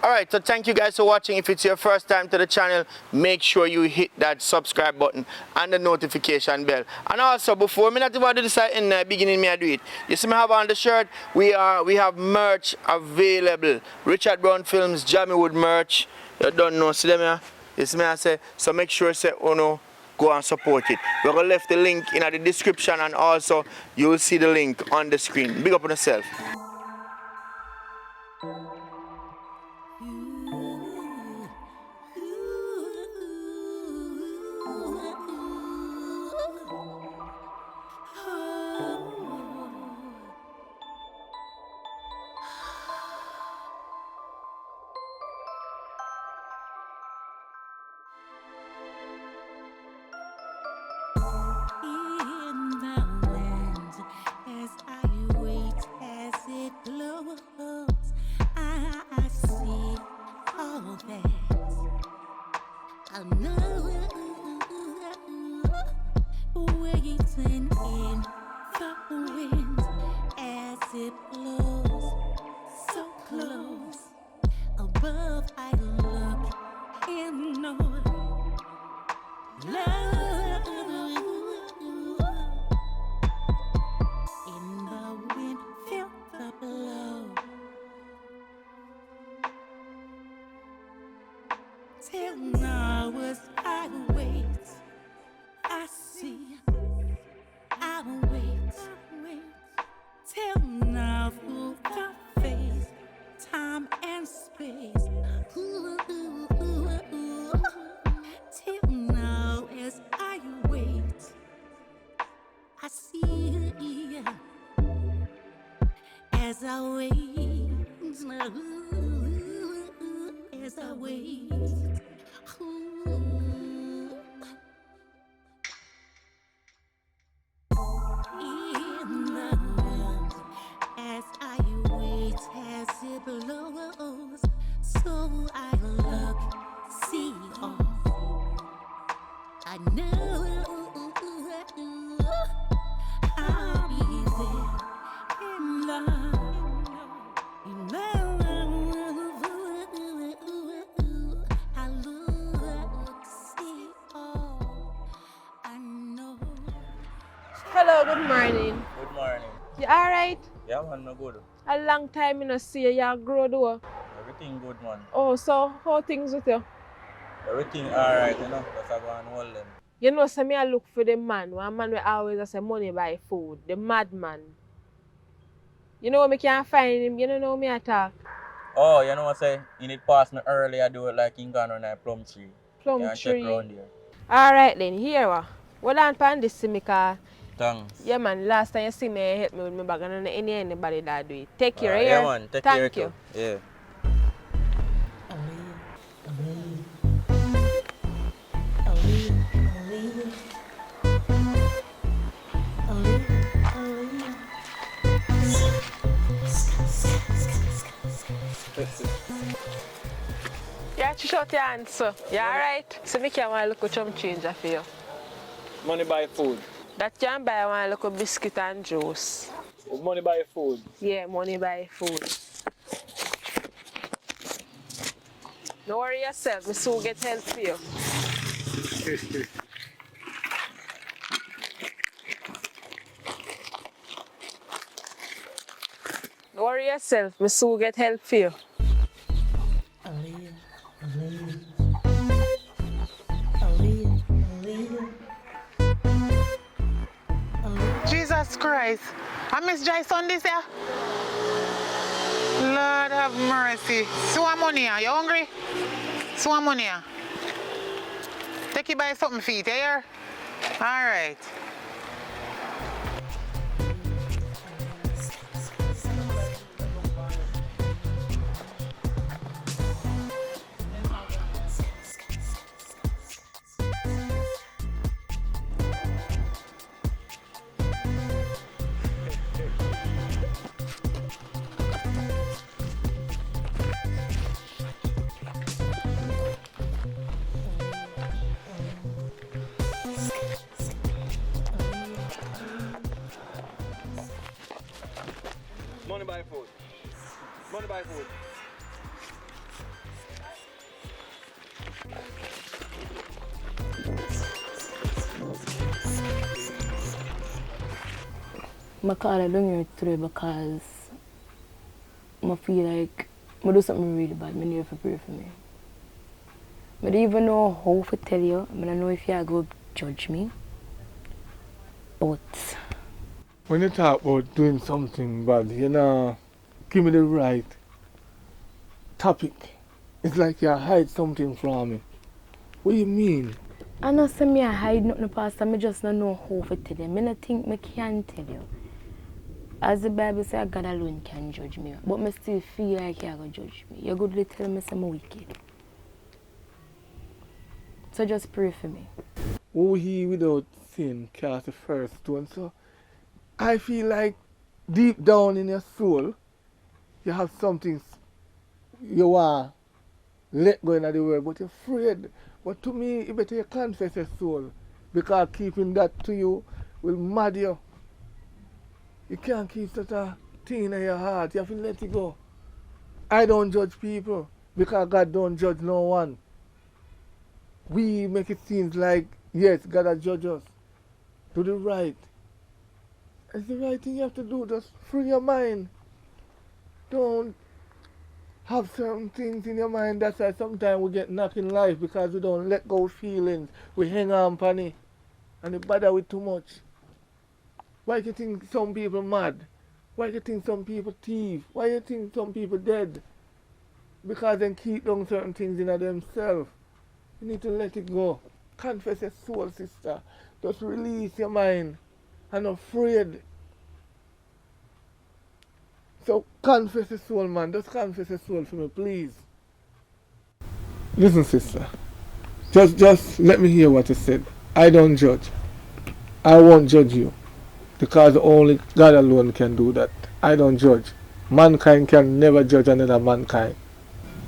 Alright, so thank you guys for watching. If it's your first time to the channel, make sure you hit that subscribe button and the notification bell. And also, before me not even do this in the beginning, me I do it. You see me have on the shirt, we have merch available. Richard Brown Films, Jammy Wood merch. You don't know, see them here? You see me I say, so make sure say, oh no, go and support it. We're going to left the link in the description, and also you'll see the link on the screen. Big up on yourself. Till now as I wait, I see, I wait. Till now through the face, time and space. Till now as I wait, I see, as I wait, as I wait. As I wait, as it blows, so I look, see all. I know I'll be there in love, in love. I look, see all. I know. Hello, good morning. Good morning. You alright? Yeah, man, no good. A long time you no see you, you grow though. Everything good, man. Oh, so how things with you? Everything alright, you know. Just I go and hold them. You know, so me I look for the man. One man will always say money buy food. The madman. You know me can't find him. You don't know me attack. Oh, you know what I say? You need pass me early. I do it like in Ghana on a plum tree. Plum Yeah, tree. check around here. Alright then, here wa. Hold on pan this to me car. Thanks. Yeah man, last time you see me, you help me with my bag and anybody that do it. Take care, Alright, here. yeah, man. Take Thank care you. too. Yeah. Yeah, she shut your hands, so. You alright? So me can want a little chum changer for you. Money buy food. That can buy one little biscuit and juice. Money buy food. Yeah, money buy food. Don't worry yourself, me soon get help for you. Don't worry yourself, me soon get help for you. Jesus Christ. I miss Jason this year. Lord have mercy. Swan money, you hungry? Swan money. Take you buy something for you, you hear? Alright. Money buy food. Money buy food. I call it down here today because I feel like I do something really bad. I need you to pray for me. I don't even know how to tell you. I don't know if you are going to judge me. But When you talk about doing something bad, you know, give me the right topic. It's like you hide something from me. What do you mean? I don't say me I hide nothing, Pastor. I just don't know how to tell you. I don't think I can tell you. As the Bible says, God alone can judge me. But I still feel like you're going to judge me. You're going to tell me I'm wicked. So just pray for me. Who he without sin cast the first stone. So I feel like deep down in your soul, you have something you want to let go in the world, but you're afraid. But to me, you better confess your soul, because keeping that to you will mad you. You can't keep such a thing in your heart. You have to let it go. I don't judge people because God don't judge no one. We make it seem like, yes, God has judged us. Do the right. It's the right thing you have to do. Just free your mind. Don't have certain things in your mind. That's why sometimes we get knocked in life, because we don't let go of feelings. We hang on upon it and it bother with too much. Why do you think some people mad? Why do you think some people thief? Why do you think some people dead? Because they keep down certain things in themselves. You need to let it go. Confess your soul, sister. Just release your mind. I'm not afraid. So confess your soul, man. Just confess your soul for me, please. Listen, sister. Just let me hear what you said. I don't judge. I won't judge you. Because only God alone can do that. I don't judge. Mankind can never judge another mankind.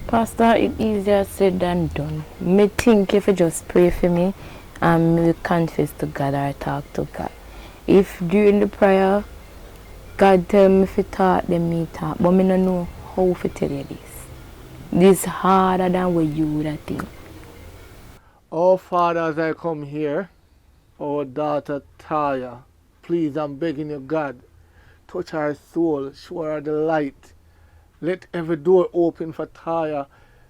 Pastor, it's easier said than done. Me think if you just pray for me and me confess to God or talk to God. If during the prayer, God tell me if you talk, then me talk. But me don't know how to tell you this. This harder than what you would have think. Oh, Father, as I come here, our daughter Taya, please, I'm begging you, God, touch her soul, show her the light. Let every door open for Taya.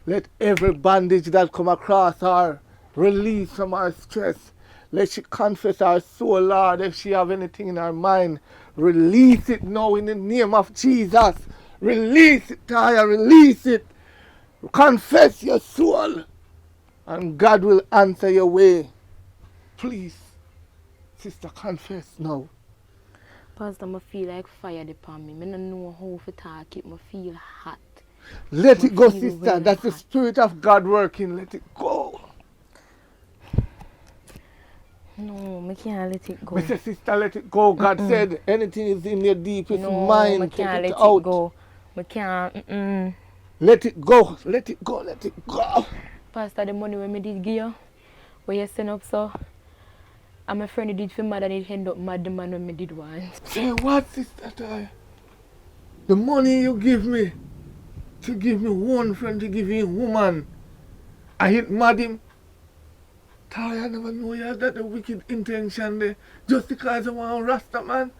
Let every bandage that come across her release from her stress. Let she confess her soul, Lord. If she have anything in her mind, release it now in the name of Jesus. Release it, Taya, release it. Confess your soul, and God will answer your way. Please, sister, confess now. Pastor, I feel like fire upon me. I don't know how to talk it. I feel hot. Let it go, feel sister. really That's the hot. Spirit of God working. Let it go. No, I can't let it go. Mr. Sister, let it go. God said anything is in your deepest No, mind, I take can't it let out. it go. I can't. Let it go. Let it go. Let it go. Pastor, the money when I did give you, where you send up so, and my friend did for mad and it end up mad the man when I did one. Say what, Sister Taya? The money you give me to give me one friend, to give me a woman, I hit mad him. Taya, I never know you had that the wicked intention there. Just because I want Rasta, man.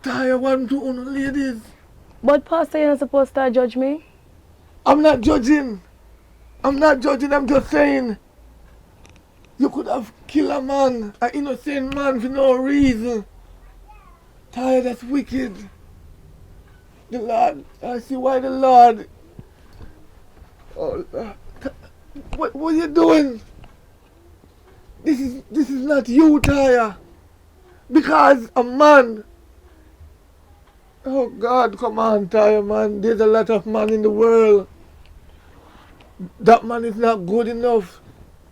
Taya, want to own ladies. But Pastor, you're not supposed to judge me. I'm not judging. I'm not judging, I'm just saying. You could have killed a man, an innocent man for no reason. Taya, that's wicked. The Lord, I see why the Lord. Oh, Lord. What are you doing? This is not you, Taya. Because a man. Oh God, come on, Taya, man. There's a lot of man in the world. That man is not good enough.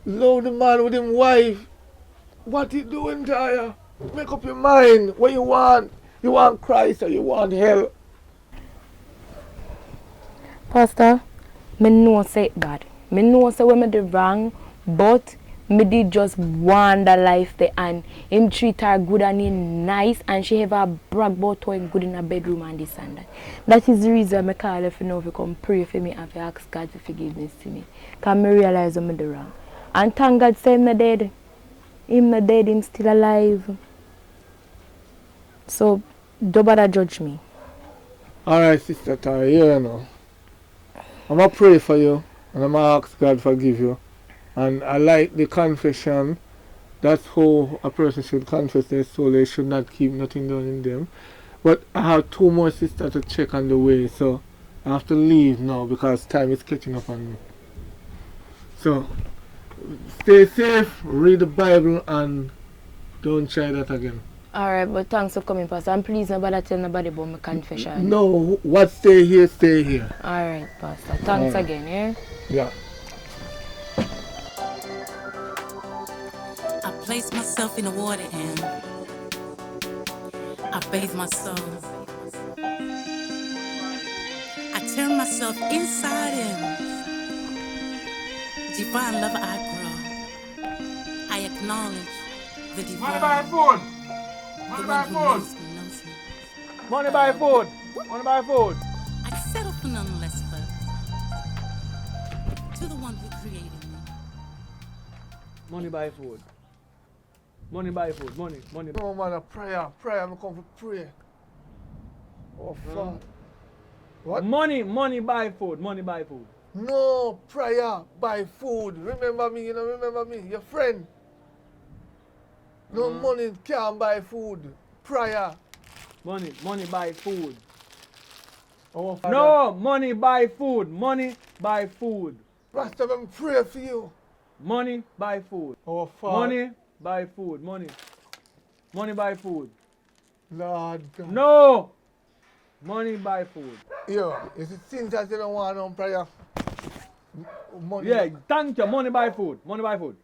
Love the man with his wife. What you doing, Taya? Make up your mind. What you want? You want Christ or you want hell? Pastor, I know say it bad. I know say when I did wrong, but me did just want the life there and him treat her good and him nice and she ever brag about how him good in a bedroom and this and that. That is the reason I call if you know if you come pray for me and if you ask God for forgiveness to me. Because I realize I'm the wrong. And thank God say him not dead. Him not dead, him still alive. So, don't bother judge me. Alright, Sister Tara, you know. I'm going to pray for you and I'm going to ask God forgive you. And I like the confession. That's how a person should confess their soul. They should not keep nothing down in them. But I have 2 more sisters to check on the way, so I have to leave now because time is catching up on me. So, stay safe, read the Bible, and don't try that again. Alright, but thanks for coming, Pastor. And please, nobody tell nobody about my confession. No, what stay here, stay here. Alright, Pastor. Thanks Alright. again, yeah? Yeah. I place myself in the water and I bathe my soul. I turn myself inside in. Divine love I grow. I acknowledge the divine. food. The one who knows me knows me. Money buy food. Money buy food. I settle for none less but to the one who created me. Money buy food. Money buy food. Money. No, man, a prayer. I'm come for pray. Oh, fuck. What? Money buy food. Money buy food. No, prayer, buy food. Remember me, remember me, your friend. No money can't buy food. Prayer. Money buy food. Oh, Father. No, money buy food. Money buy food. Rasta, I'm pray for you. Money buy food. Oh, Father. Money buy food. Money buy food. Lord God. No. Money buy food. Yo, it's the things that you don't want on prayer. Money. Yeah, thank you. Money buy food. Money buy food.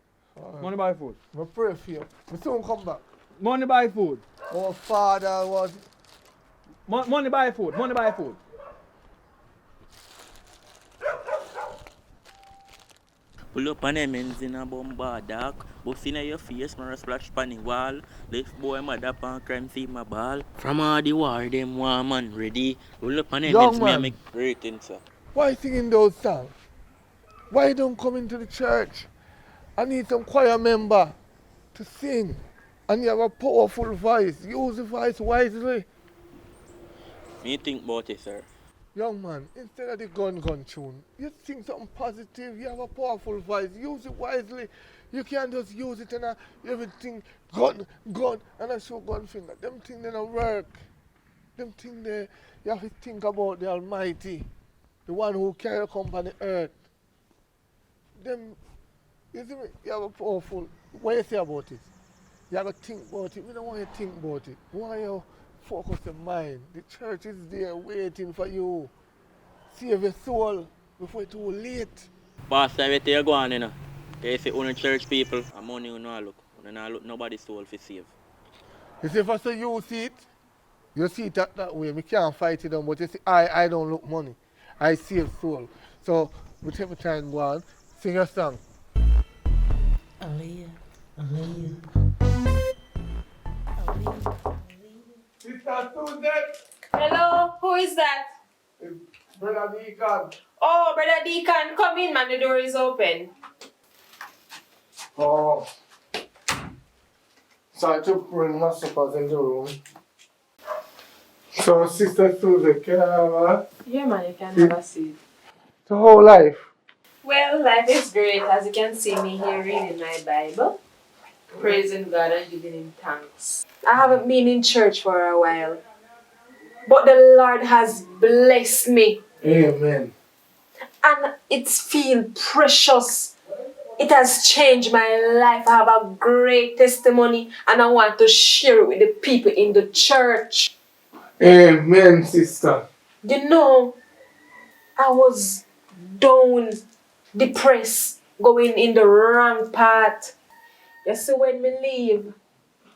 Money buy food. I pray for you. I soon come back. Money buy food. Oh, Father, was Money buy food. Money buy food. Pull up on them ends in a bomba dark. Bust in your face, man, splash pan the wall. Left boy mother pan crime see my ball. From all the war, them war man ready. Pull up on them Young ends, me man. a make great things, sir. why singing those songs? Why you don't come into the church? I need some choir member to sing. And you have a powerful voice. Use the voice wisely. Me think about it, sir. Young man, instead of the gun tune, you sing something positive. You have a powerful voice. Use it wisely. You can't just use it and everything gun, and I show gun finger. Them things they don't work. Them things they, you have to think about the Almighty, the one who carry come on the earth. Them, you see me, you have a powerful, what you say about it? You have to think about it. We don't want you to think about it. We want you to focus your mind. The church is there waiting for you. Save your soul before it's too late. Pastor, everything you go on, you know. They say, only church people, and money you not look. You not look nobody's soul for save. You see, if I say you see it that way. Me can't fight it down, but you see, I don't look money. I save soul. So, we take my time, go on, sing a song. Aaliyah, Aaliyah. Sister Susan, Hello, who is that? Brother Deacon. Oh, Brother Deacon, come in, man. The door is open. Oh. So I took bring my suppers in the room. So, Sister Susan, can I have a Yeah, man, you can have a seat. the whole life? Well, life is great. As you can see me here reading my Bible, praising God and giving Him thanks. I haven't been in church for a while, but the Lord has blessed me, Amen. and it feels precious. It has changed my life. I have a great testimony, and I want to share it with the people in the church. Amen, sister. You know, I was down, depressed, going in the wrong path. You see, when me leave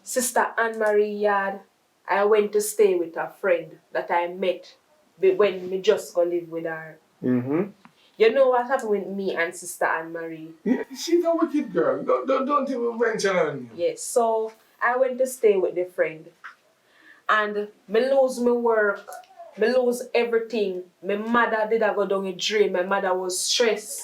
Sister Anne-Marie yard, I went to stay with a friend that I met when me just go live with her. Mm-hmm. You know what happened with me and Sister Anne-Marie? Yeah, she's a wicked girl. Don't even venture on you. Yes, so I went to stay with the friend. And me lose my work, me lose everything. My mother did go down a drain. My mother was stressed.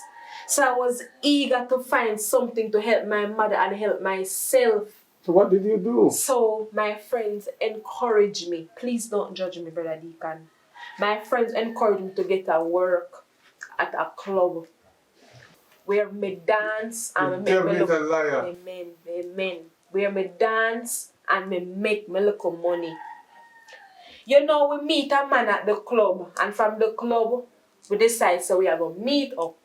So I was eager to find something to help my mother and help myself. So what did you do? So my friends encouraged me. Please don't judge me, Brother Deacon. My friends encouraged me to get a work at a club where me dance and The me devil make me is a liar. Amen, amen. Where me dance and me make me little money. You know, we meet a man at the club, and from the club, we decide so we are going to meet up.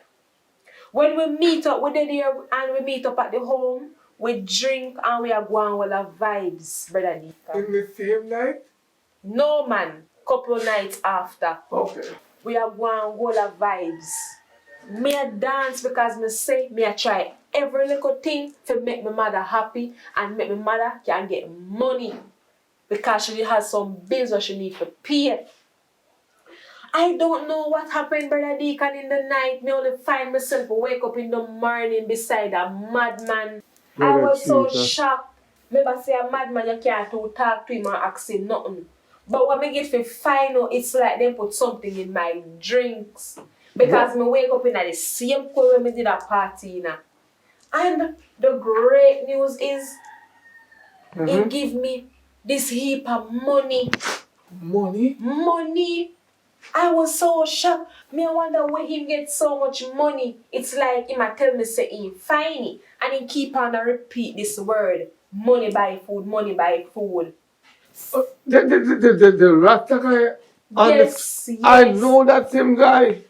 When we meet up, we're there and we meet up at the home, we drink and we are going with our vibes, Brother Deacon. In the same night? No, man. Couple nights after. Okay. We are going with our vibes. Me a dance because me say me a try every little thing to make my mother happy and make my mother can get money because she has some bills that she need to pay. I don't know what happened, Brother Deacon, in the night. Me only find myself wake up in the morning beside a madman. I Brother was so Jesus. shocked. Remember say a madman you can't to talk to him and ask him nothing. But when I get to find out, it's like they put something in my drinks. Because me wake up in the same cold when me did a party. And the great news is, it give me this heap of money. Money? Money. I was so shocked. Me I wonder where he get so much money. It's like him a tell me say he find it. And he keep on a repeat this word. Money buy food, money buy food. The Rasta guy? Yes, yes. I know that same guy.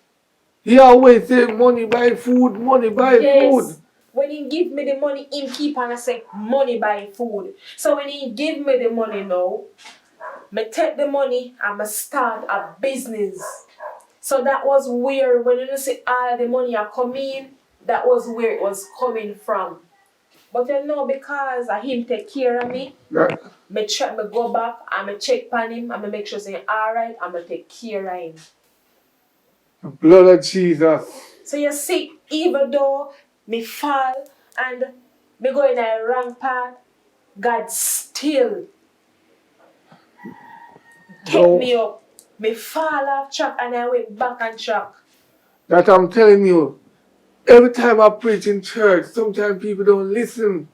He always say money buy food, money buy food. When he give me the money, him keep on say money buy food. So when he give me the money now, me take the money and me start a business. So that was where, when you see all the money are coming, that was where it was coming from. But you know, because of him take care of me, Yeah. me go back and me check on him and me make sure say alright and me take care of him. The blood of Jesus. So you see, even though me fall and me go in a wrong path, God still kept me up. Me fall off track and I went back on track. That I'm telling you. Every time I preach in church, sometimes people don't listen.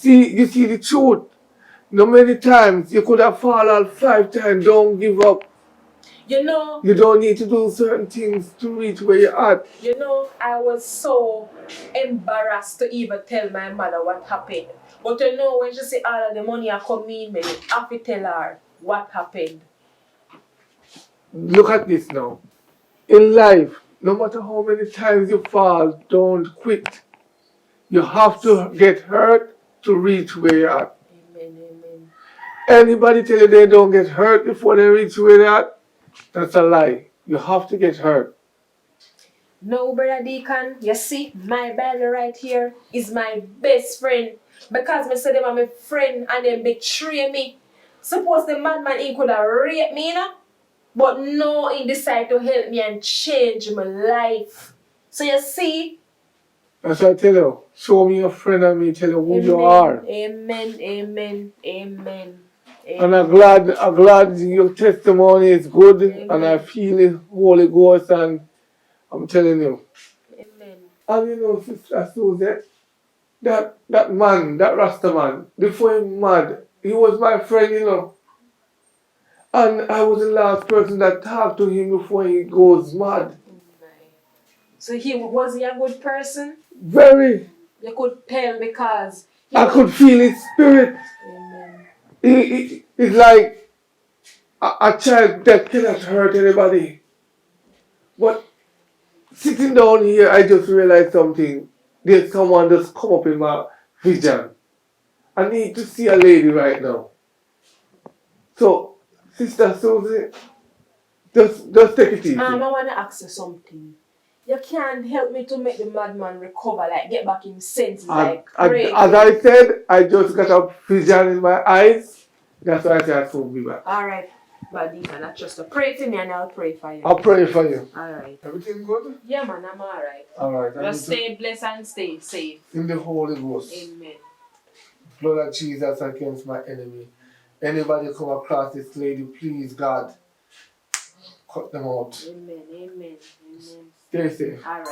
You see the truth. No many times you could have fallen 5 times. Don't give up. You know, You don't need to do certain things to reach where you're at. you know, I was so embarrassed to even tell my mother what happened. But you know, when she see all of the money are coming, me have to tell her what happened. Look at this now. In life, no matter how many times you fall, don't quit. You have to get hurt to reach where you're at. Amen, amen. Anybody tell you they don't get hurt before they reach where they're at? That's a lie. You have to get hurt. No, Brother Deacon, you see, my Bible right here is my best friend. Because me say them are my friend and they betray me. Suppose the madman he could have raped me, you know? But no, he decided to help me and change my life. So you see, That's what I tell you. Show me your friend and me tell you who you are. Amen, amen, amen. And I'm glad your testimony is good. Amen. And I feel the Holy Ghost and I'm telling you. Amen. And you know, Sister Susan, that man, that Rasta man, before he mad, he was my friend, you know. And I was the last person that talked to him before he goes mad. So was he a good person? Very. You could tell because I could feel his spirit. Amen. It's like a child that cannot hurt anybody. But sitting down here, I just realized something. There's someone just come up in my vision. I need to see a lady right now. So, Sister Susie, just take it easy. I want to ask you something. You can't help me to make the madman recover, like get back in senses, like pray. As I said, I just got a vision in my eyes. That's why I said I should be back. Alright, buddy, and I trust you. Pray to me and I'll pray for you. I'll pray for you. Alright. Everything good? Yeah, man, I'm alright. Alright. Just stay blessed and stay safe. In the Holy Ghost. Amen. Blood of Jesus against my enemy. Anybody come across this lady, please, God, cut them out. Amen, amen, amen. Stay safe. Alright,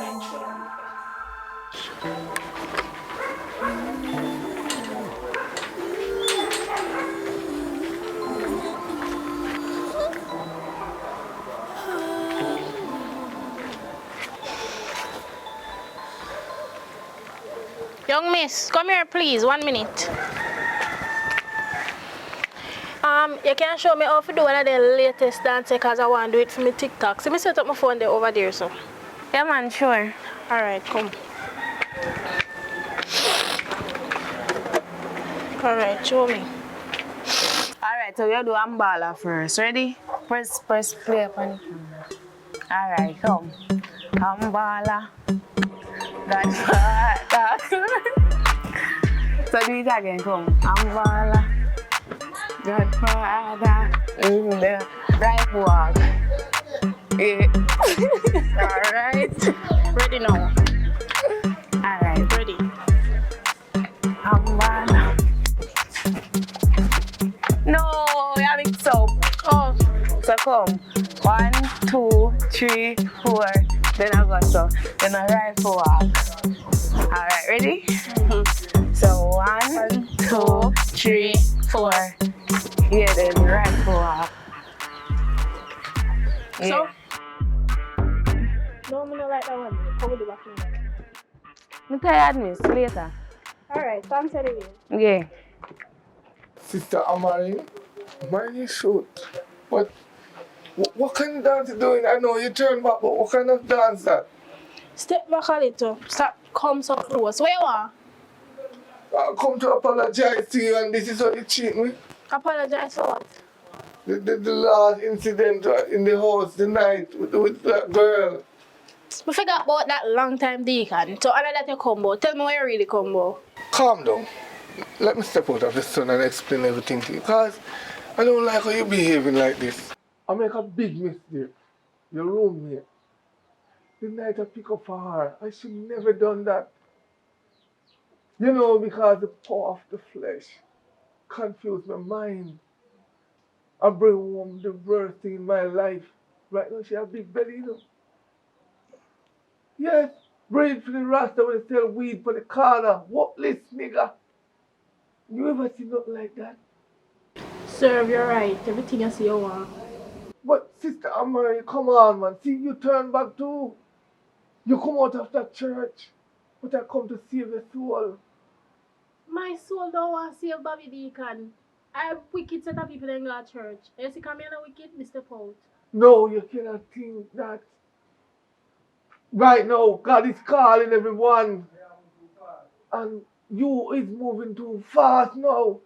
Young miss, come here please, 1 minute. You can show me how to do one of the latest dance because I want to do it for my TikTok. So me set up my phone there over there, so. Yeah, man, sure. Alright, come. Alright, show me. Alright, so you do Ambala first. Ready? Press play upon it. Alright, come. Ambala. Godfather. So do it again, come. Ambala. Godfather. In the right walk. Yeah. Alright. Ready now. Alright. Ready. Ambala. No, you have it up. Oh. So come. 1, 2, 3, 4. Then I go so. Then I right for walk. Alright, ready? Mm-hmm. So 1, 2, 3, 4. Yeah, then right for walk. Yeah. So? No, I don't like that one. How will do back in there? I'm tired, miss. Later. Alright, thanks anyway. Yeah. Sister Amari, mind you shoot. But what kind of dance you doing? I know you turn back, but what kind of dance that? Step back a little. Stop, come so close. Where you are? I come to apologize to you and this is how you cheat me. Apologize for what? The last incident in the house, the night with that girl. We forgot about that long time Deacon. So all of that you combo. Tell me where you really combo. Calm down. Let me step out of the sun and explain everything to you. Because I don't like how you're behaving like this. I make a big mistake. Your roommate. The night I pick up for her, I should never done that. You know, because the power of the flesh confused my mind. I bring home the worst thing in my life. Right now she has a big belly, you know. Yes, breed for the rasta when they sell weed for the corner. Worthless nigga. You ever see nothing like that? Sir, you're right. Everything I see you want. But Sister Amari, come on, man. See, you turn back too. You come out of that church, but I come to save your soul. My soul don't want to save Bobby Deacon. I have wicked set of people in God church. You see, come here and wicked, Mr. Pout. No, you cannot think that. Right now, God is calling everyone. And you is moving too fast now.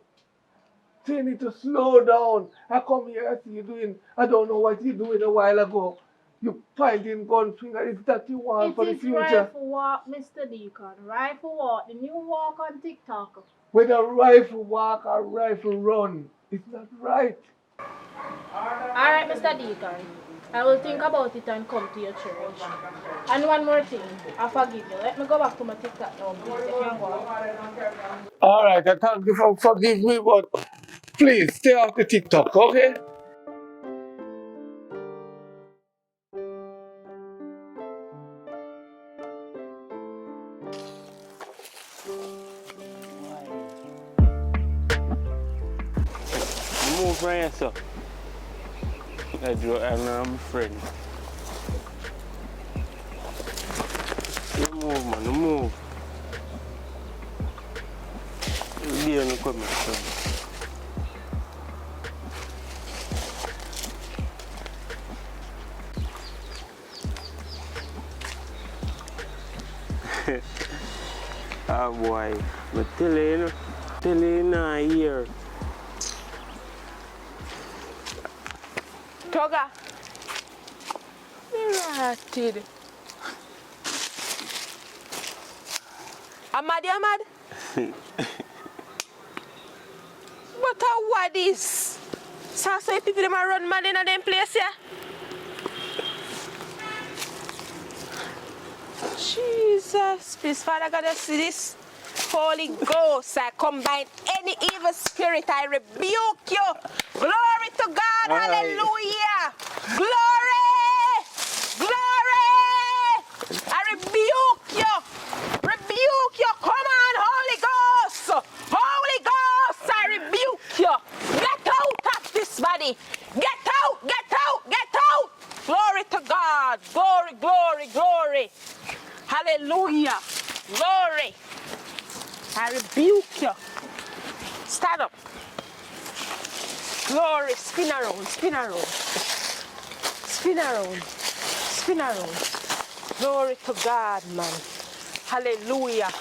So you need to slow down. I come here, I see you doing, I don't know what you doing a while ago. You pointing gun finger, is that you want for the future? It is right for walk, Mr. Deacon. Right for walk. The new walk on TikTok. Whether rifle walk or rifle run, it's not right. Alright, Mr. Deacon. I will think about it and come to your church. And one more thing, I forgive you. Let me go back to my TikTok now, please. You can go. Alright, I thank you for forgive me, but please stay off the TikTok, okay? Move from here, sir. I'm a friend. You move, man, you move. You be on the comment, sir. Ah, boy. But tell you now here. Toga. Ratted. Amad. But what is? So people them run mad in a them place here? Jesus, please, Father God, I see this. Holy Ghost, I combine any evil spirit, I rebuke you. Glory to God, hallelujah. Glory! I rebuke you. Come on, Holy Ghost. Holy Ghost, I rebuke you. Get out of this body. Get out. Glory to God. Glory. Hallelujah. Glory. I rebuke you. Stand up. Glory, spin around, spin around. Spin around, spin around. Glory to God, man. Hallelujah.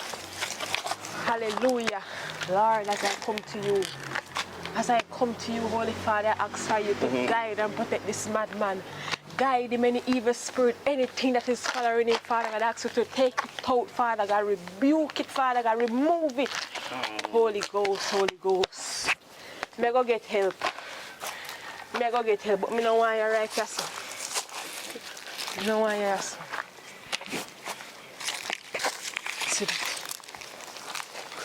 Hallelujah. Lord, as I come to you, Holy Father, I ask for you to guide and protect this madman. Guide him, any evil spirit, anything that is following him, Father God, I ask you to take it out, Father God, rebuke it, Father God, remove it. Holy Ghost, Holy Ghost. May I go get help. May I go get help, but I don't want you right here, son. I don't want you, son. Sit down.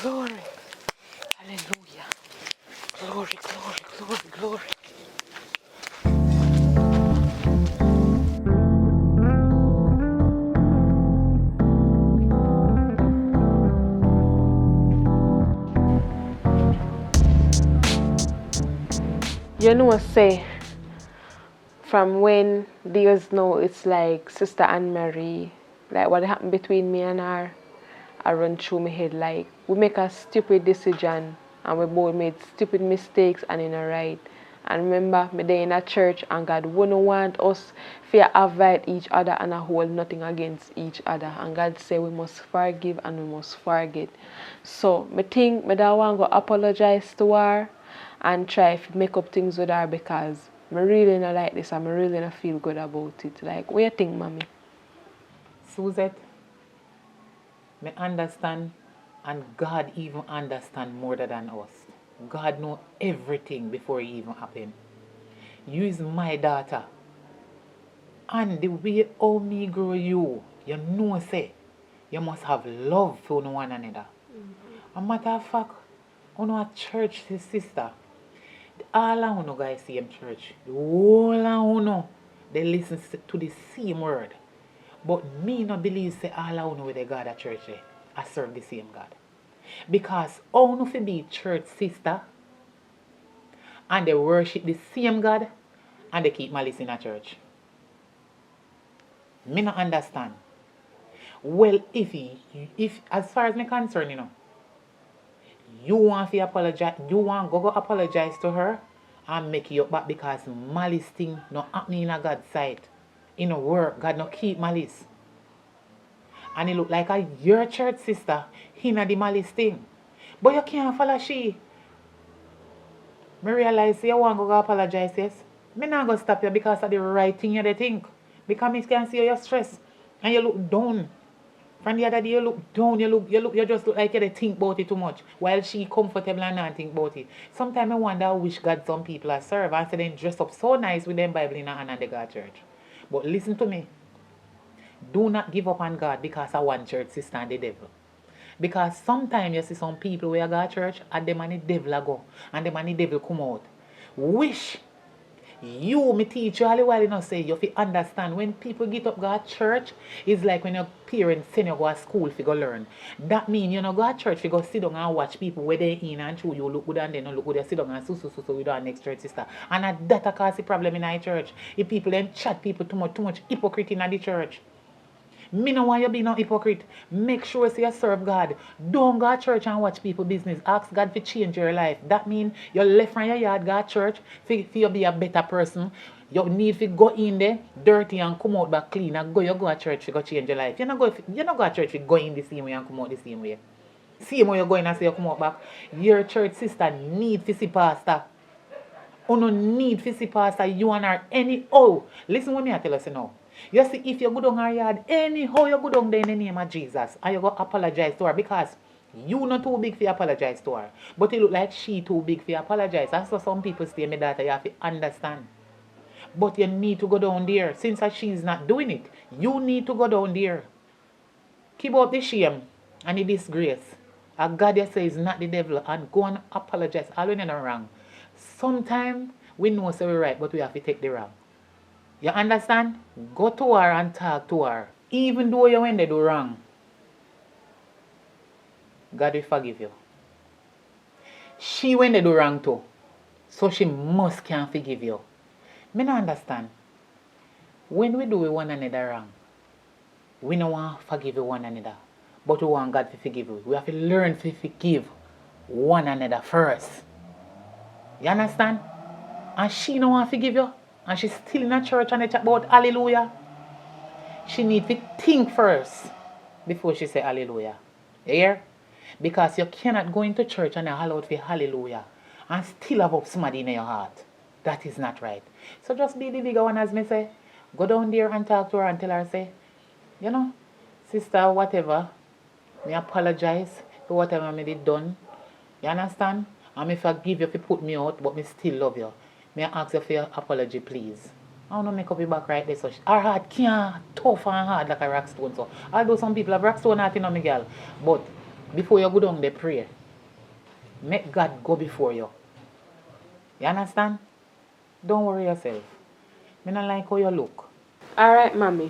Glory. Hallelujah. Glory, glory, glory, glory. You know, say, from when years now, it's like Sister Anne-Marie, like what happened between me and her, I run through my head like, we make a stupid decision and we both made stupid mistakes and in a right. And remember, me there in a church and God wouldn't want us to avoid each other and hold nothing against each other. And God say we must forgive and we must forget. So, me think me don't want to go apologize to her and try to make up things with her because I really not like this and I really not feel good about it. Like, what you think, mommy? Suzette, me understand, and God even understand more than us. God know everything before it even happen. You is my daughter. And the way how me grow you, you know say, you must have love for one another. A matter of fact, you know a church sister. All of you guys same church. The whole of you, they listen to the same word. But me not believe say all of you with the God at church there, I serve the same God. Because all of you be church sister and they worship the same God and they keep malice in a church. Me not understand. Well, if as far as me concerned, you want to apologize, you want go apologize to her and make it up back because malice thing not happening in a God's sight. In a work, God not keep malice. And it look like your church sister in the malice thing. But you can't follow she. Me realize you want to go apologize, yes? Me not going to stop you because of the right thing you think. Because me can see you're stressed and you look down. From the other day you look down, you just look like you think about it too much. While she comfortable and not think about it. Sometimes I wonder how wish God some people are serve and say they dress up so nice with them Bible in their hand and they go to church. But listen to me. Do not give up on God because of one church sister and the devil. Because sometimes you see some people where go to church and them and the devil go and them and the devil come out. Wish you, me teach you all the while, say you have to understand when people get up go to church, it's like when your parents send you go to school to go learn. That means you know go to church to go sit down and watch people where they in and through you look good and they don't look good, you sit down and so with our next church sister. And that cause the problem in our church. If people then chat people too much hypocrite in the church. Me no want you be no hypocrite. Make sure you serve God. Don't go to church and watch people business. Ask God to change your life. That means you left from your yard, go to church, for you be a better person. You need to go in there, dirty and come out back clean. And you go to church to go change your life. You not go to church to go in the same way and come out the same way. Same way you go in and say you come out back. Your church sister need to see pastor. You no need to see pastor. You and her anyhow. Listen what me I tell us now. You see, if you go down her yard, anyhow you go down there in the name of Jesus and you go apologize to her because you not too big for apologize to her. But it look like she too big for apologize. That's what some people say, my daughter, you have to understand. But you need to go down there. Since she's not doing it, you need to go down there. Keep out the shame and the disgrace. And God you say is not the devil and go and apologize. All when you're not wrong. Sometimes we know say we're right, but we have to take the wrong. You understand? Go to her and talk to her. Even though you when they do wrong, God will forgive you. She when they do wrong too, so she must can forgive you. Me not understand. When we do one another wrong, we don't want to forgive one another. but we want God to forgive you. We have to learn to forgive one another first. You understand? And she don't want to forgive you. And she's still in a church and they talk about hallelujah. She needs to think first before she say hallelujah. You hear? Because you cannot go into church and holler out for hallelujah and still have up somebody in your heart. That is not right. So just be the bigger one, as me say. Go down there and talk to her and tell her, say, you know, sister, whatever, me apologize for whatever me did done. You understand? And me forgive you if you put me out, but me still love you. May I ask you for your apology, please? I don't make up your back right there. So her heart can't tough and hard like a rock stone. So although some people have rock stone heart, you know, me girl. But before you go down there, pray. Make God go before you. You understand? Don't worry yourself. Me not like how you look. Alright, mommy.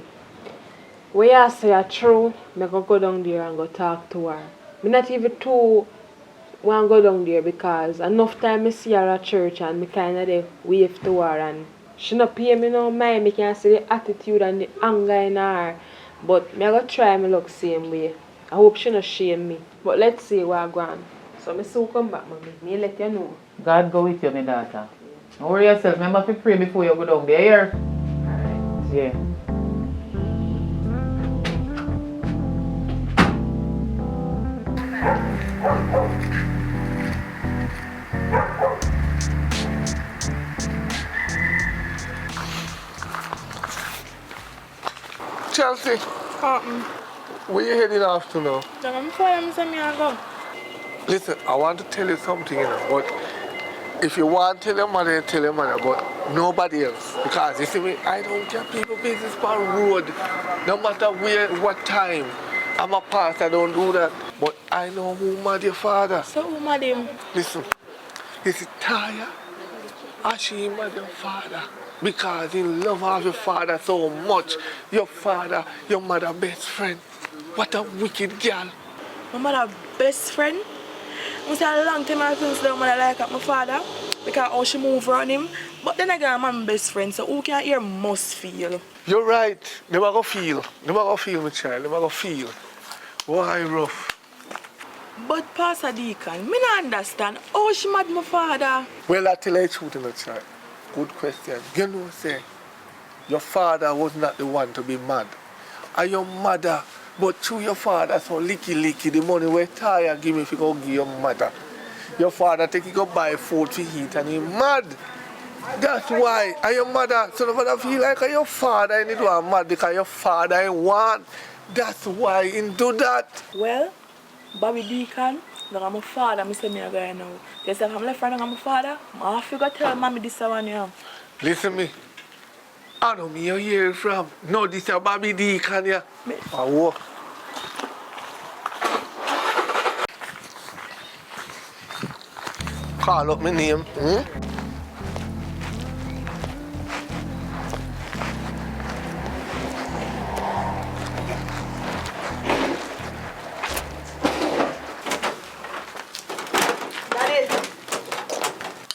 When you say are true, me go down there and go talk to her. Me not even too want go down there because enough time I see her at church and me kind of dey wave to her and she not pay me no mind. Me can see the attitude and the anger in her. But me go try me look same way. I hope she not shame me. But let's see what go on. So me soon come back, mommy. Me let you know. God go with you, my daughter. Don't worry yourself. Remember to pray before you go down there. Here. Alright. Yeah. Chelsea, where you heading off to now? I'm following me and go. Listen, I want to tell you something, you know, but if you want to tell your mother, tell your mother, but nobody else. Because you see me, I don't care people business per road, no matter where, what time. I'm a pastor, I don't do that. But I know who mad your father. So who mad him? Listen, is it Taya? Or she mad your father? Because he love of your father so much. Your father, your mother best friend. What a wicked girl. My mother best friend? I say a long time I feel my mother like my father because how she move around him. But then again, I'm my best friend, so who can hear must feel. You're right. Never go feel. Never go feel, my child. Never go feel. Why rough? But Pastor Deacon, me not understand how she mad my father. Well, I tell you the truth, my child. Good question. You know, say, your father was not the one to be mad. And your mother, but through your father, so licky, the money where Taya give me if you go give your mother. Your father take you go buy food to eat and he mad. That's why. And your mother, so the mother feel like your father and it was mad because your father ain't want. That's why he do that. Well, Bobby Deacon, look at my father, I say me a guy now. They say if I'm left friend of my father, I have to go tell mommy this one here. Listen me. I know me you hear it from. No, this is Bobby Deacon, yeah. Oh, call up my name.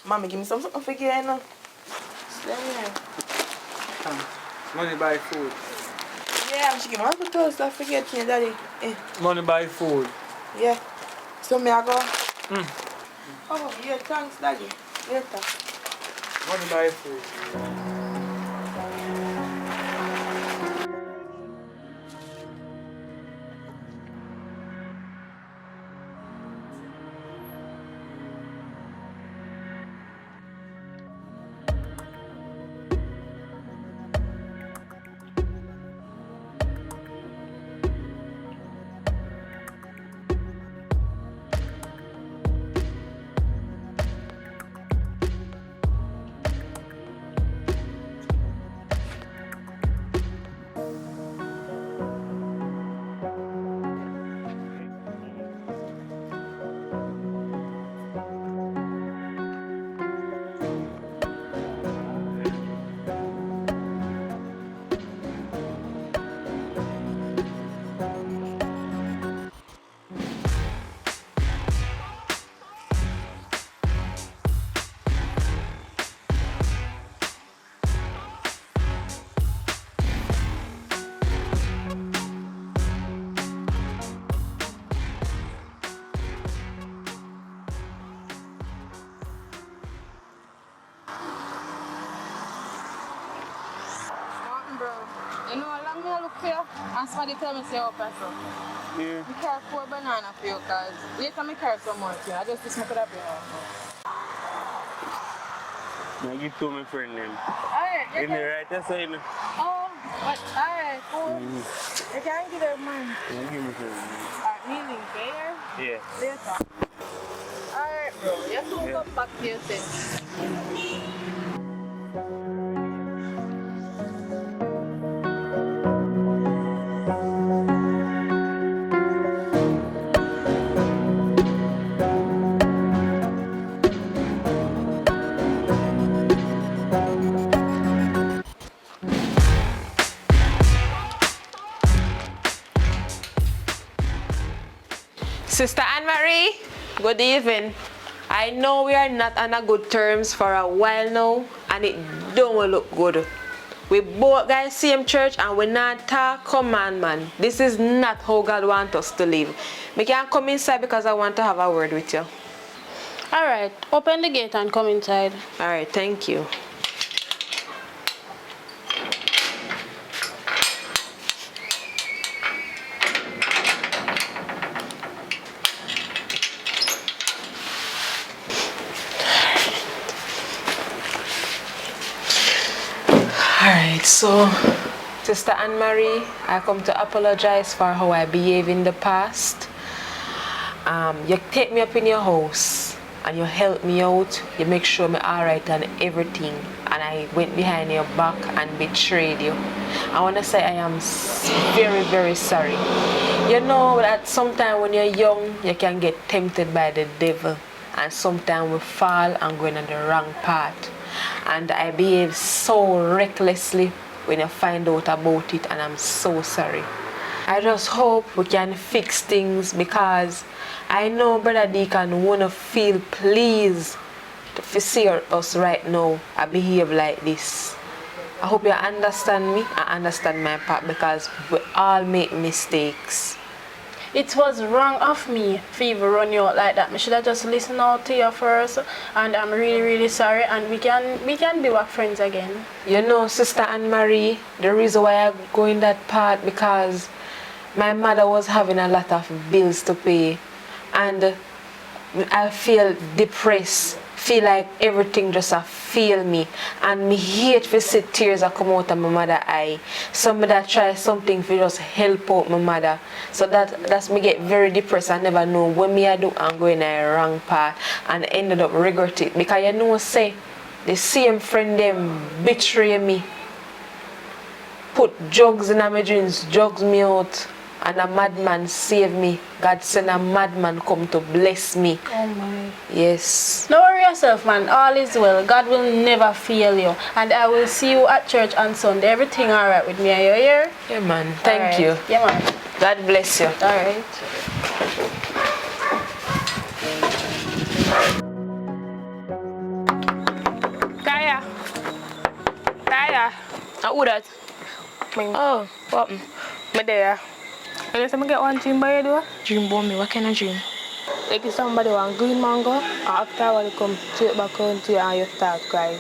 Mommy, give me something to forget now. Stay here. Money buy food. Yeah, she give me one for toast, I forget you, daddy. Eh. Money buy food. Yeah. So me I go. Oh, yeah, thanks, daddy. Later. Money buy food. And somebody tell me say open so. Yeah. I carry 4 bananas for you because later I carry some more too. I just wish I could have been out. I give to my friend them. Alright, you In the can... right that's saying. Oh, but, alright, cool. You can give them man. I give my friend. Alright, meaning there? Yeah. Later. Alright, bro. You soon come back to your sense. Sister Anne-Marie, good evening. I know we are not on a good terms for a while now, and it don't look good. We both guys same church and we not talk commandment. This is not how God wants us to live. Me can come inside because I want to have a word with you. Alright, open the gate and come inside. Alright, thank you. Alright, so Sister Anne-Marie, I come to apologize for how I behaved in the past. You take me up in your house and you help me out. You make sure me alright and everything. And I went behind your back and betrayed you. I want to say I am very, very sorry. You know that sometimes when you're young, you can get tempted by the devil. And sometimes we fall and go in the wrong path. And I behave so recklessly when you find out about it, and I'm so sorry. I just hope we can fix things because I know Brother Deacon wanna feel pleased to see us right now I behave like this. I hope you understand me and understand my part because we all make mistakes. It was wrong of me for even run you out like that. I should have just listened out to you first, and I'm really, really sorry, and we can be back friends again. You know, Sister Anne-Marie, the reason why I go in that part because my mother was having a lot of bills to pay, and I feel depressed, feel like everything just feel me, and me hate to see tears that come out of my mother eye. Somebody that try something to just help out my mother, so that's me get very depressed. I never know what me I do and go in a wrong path and ended up regret it because you know say the same friend them betray me, put drugs in my drinks, drugs me out. And a madman save me. God send a madman come to bless me. Oh my. Yes. Don't worry yourself, man. All is well. God will never fail you. And I will see you at church on Sunday. Everything alright with me? Are you here? Yeah, man. Thank you. Yeah, man. God bless you. Alright. Kaya. Who that? Oh, what? Me there. And you say me get one dream by you do? Dream about me, what kind of dream? Like if somebody want green mango, and after when you come straight back home to you and you start crying.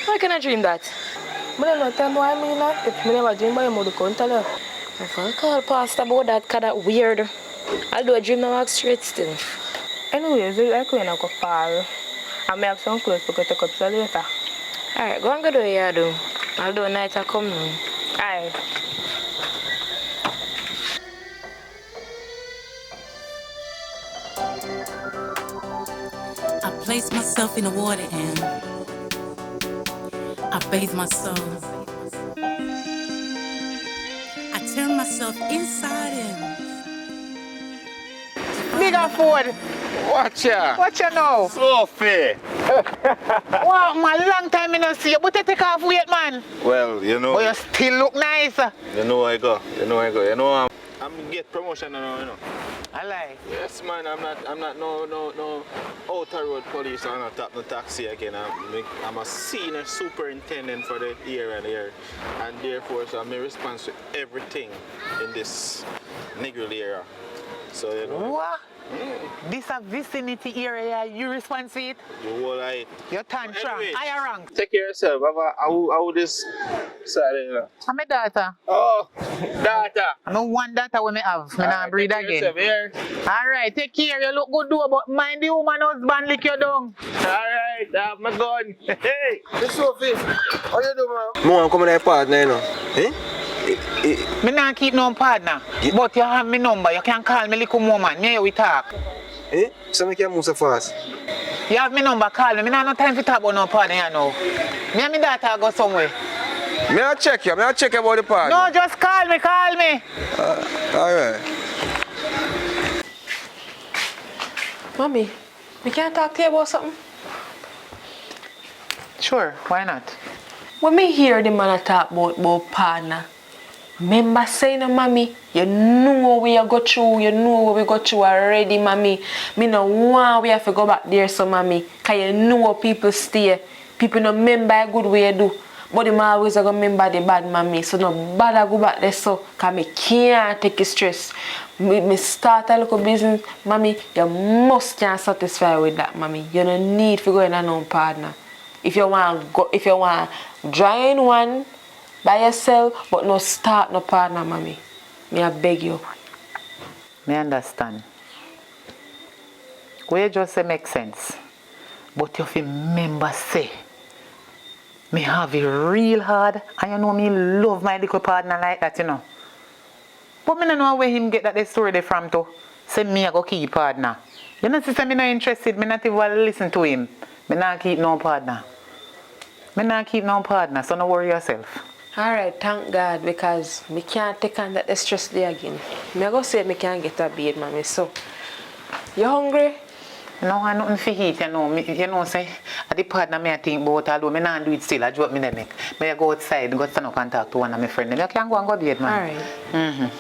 What kind of dream that? I don't know, tell me what I mean that. If I never dream by you, I can't tell you. If I call Pastor about that, because that's weird. I'll do a dream now walk straight still. Anyways, it's like when I go far. I may have some clothes to go take up so later. Alright, go and go do what you do. I'll do a night I come now. Alright. I place myself in the water and I bathe my soul. I turn myself inside in. Bigger Ford. Watch ya. Watch you now. So fair. Wow, man, long time I don't see you. But you take off weight, man. Well, you know. But you still look nice. You know I go. You know I'm get promotion now, you know. I lie. Yes, man. I'm not no outer road police. I'm not top no taxi again. I'm a senior superintendent for the area there, and therefore so I'm responsible for everything in this Negril area. So you know. What? This a vicinity area, you respond to it? Well, Your tantrum, Anyway. I wrong. Take care of yourself. I will this Saturday. I'm my daughter. Oh, daughter. No one daughter when me have. Me not breed again. Alright, take care. You look good, though, but mind the woman husband lick you down. Alright, I have my gun. Hey, Miss Sophie, how you doing, man? More come with partner, you know. Eh? Me not keep no partner. But you have my number. You can call me little woman. Me we talk. Eh? So make you move so fast. You have my number, call me. Me not no time to talk about no partner, you know. Me and my daughter go somewhere. Me I check you. Me I check about the partner. No, just call me, call me. Alright. Mommy, we can't talk to you about something? Sure, why not? When me hear the man talk about partner, remember saying, mommy, you know what we go through, you know what we go through already, mommy. Me no want we have to go back there, so mommy, cause you know what people stay. People no remember a good way you do. But them always go remember the bad, mommy. So no bother go back there, so cause me can't take the stress. Me start a little business, mommy, you must can't satisfy with that, mommy. You don't need to go in a no partner. If you want join one by yourself, but no start no partner, mommy. Me I beg you. Me understand. What you just say makes sense. But you have to remember say, me have it real hard, and you know me love my little partner like that, you know. But me don't know where him get that story from to. Say me I go keep partner. You know, sister, me not interested, me not even listen to him. Me not keep no partner. Me not keep no partner, so don't worry yourself. Alright, thank God, because me can't take on that stress there again. Me I go say me can't get a bed, mommy. So, you hungry? No, I nothing for eat, you know. You know, say, the partner me I think about, although me not do it still, I drop me the neck. Me I go outside, go stand up and talk to one of my friends. You can go and go bed, man. Alright.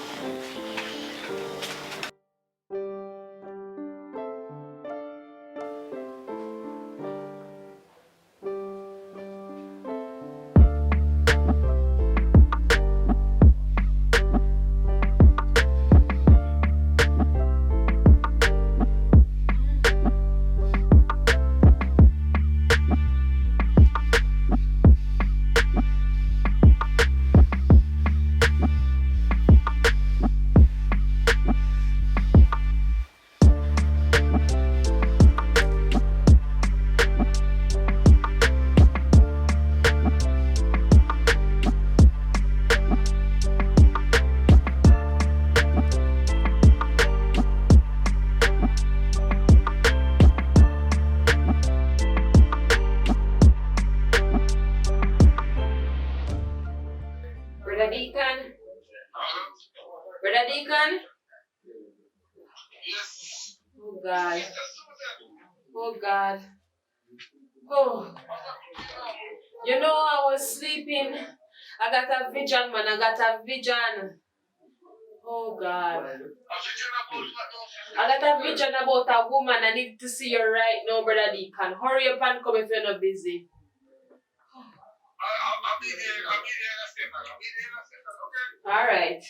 Brother Deacon? Yes. Oh God. Oh God. Oh. You know I was sleeping. I got a vision, man. I got a vision. Oh God. I got a vision about a woman. I need to see you right now, Brother Deacon. Hurry up and come if you're not busy. I'll be there. I'll be there in a second. I'll be there in a second, okay? All right.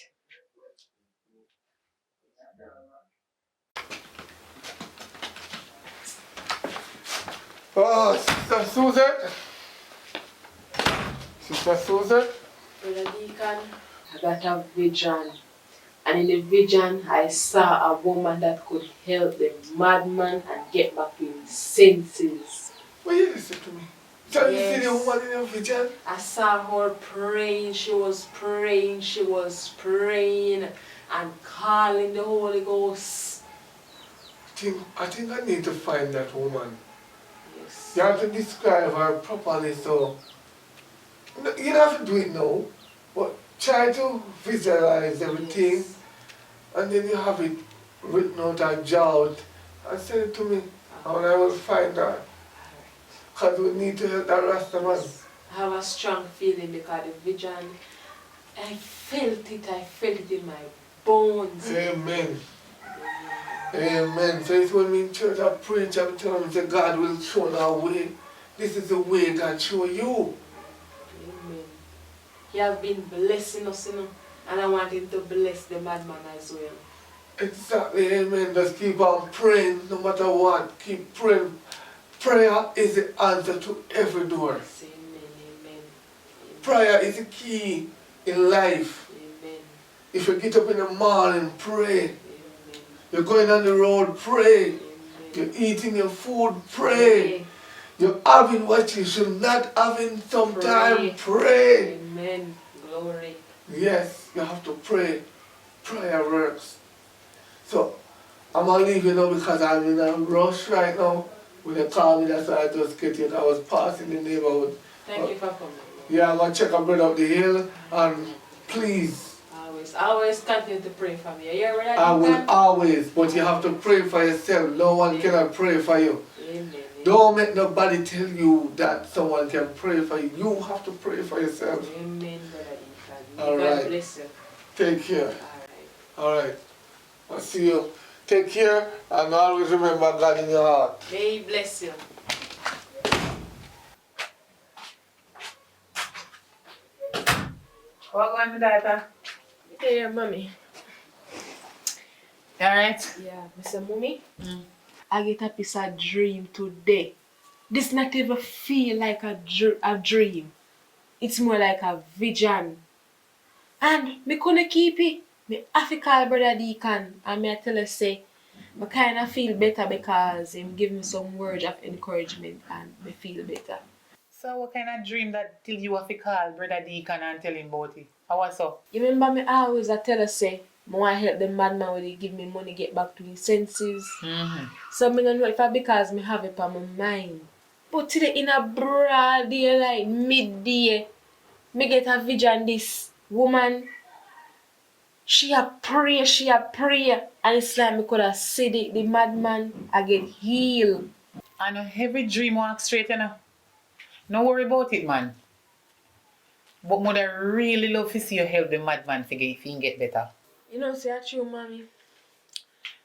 Oh, Sister Susan. Sister Susan. Brother Deacon, I got a vision. And in the vision, I saw a woman that could help the madman and get back his senses. Will you listen to me? So you see the woman in your vision? I saw her praying. She was praying. She was praying and calling the Holy Ghost. I think I need to find that woman. Yes. You have to describe her properly, so you don't have to do it now, but try to visualize everything, and then you have it written out and jotted and send it to me, and I will find her. Because we need to help that Rasta man. I have a strong feeling because the vision, I felt it in my bones. Amen. Amen. So it's when me in church I preach, I'm telling them that God will show our way. This is the way God show you. Amen. He has been blessing us, you know, and I want him to bless the madman as well. Exactly, amen. Just keep on praying no matter what. Keep praying. Prayer is the answer to every door. Amen. Prayer is the key in life. Amen. If you get up in the morning, pray. You're going on the road, pray. You're eating your food, pray. You're having what you should not having sometime, pray. Amen. Glory. Yes, you have to pray. Prayer works. So, I'm going to leave you now because I'm in a rush right now. When you call me, that's why I just get here. I was passing the neighborhood. Thank you for coming. Yeah, I'm going to check a brother up the hill. And please, Always continue to pray for me. You hear what I will always, but you have to pray for yourself. No one cannot pray for you. Amen. Don't make nobody tell you that someone can pray for you. You have to pray for yourself. Amen, Brother Ethan. All God right. bless you. Take care. All right. All right. I'll see you. Take care and always remember God in your heart. May He bless you. What going on, daughter? Hey, mommy. You alright? Yeah, Mr. Mommy. I get a piece of dream today. This not even feel like a dream. It's more like a vision. And me couldn't keep it. Me have to call Brother Deacon and me tell her say, I kind of feel better because him give me some words of encouragement and me feel better. So what kind of dream that till you have to call Brother Deacon and tell him about it? How was so? You remember me always I tell her say, I want to help the madman when he give me money get back to his senses. So me don't know if I because me have it on my mind. But today in a broad daylight, midday, me get a vision this woman. She a pray, and it's like me could have said it, the madman I get healed. And every dream walk straight, you know. No worry about it, man. But mother really love to see you help the madman if he can get better. You know, say I true, mommy.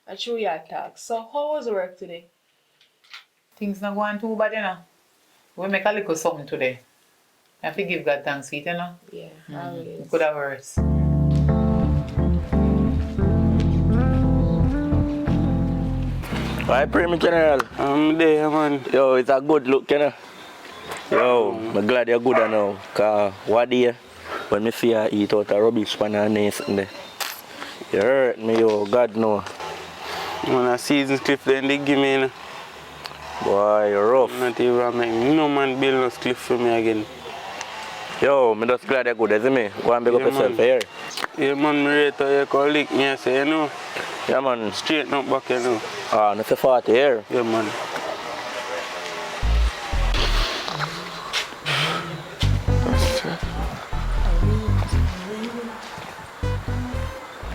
I true your talk. So how was work today? Things not going too bad, you know. We make a little something today. I have to give God thanks for it, you know. Yeah, always. It could have worse. Why pray me, General? I'm there, man. Yo, it's a good look, you know. Yo, I'm glad you're good now. Because what day, when me see you eat out a rubbish pan and nice and there. You hurt me, yo. God know. When I season cliff, then they give me, you know. Boy, you're rough. Not even make no man build no cliff for me again. Yo, I'm just glad you're good, isn't me? Go and big up yourself here. Yeah, man, me rate how you call lick me, I say, you know. Yeah, man. Straighten up back, you know. Ah, not a 40 here. Yeah, man.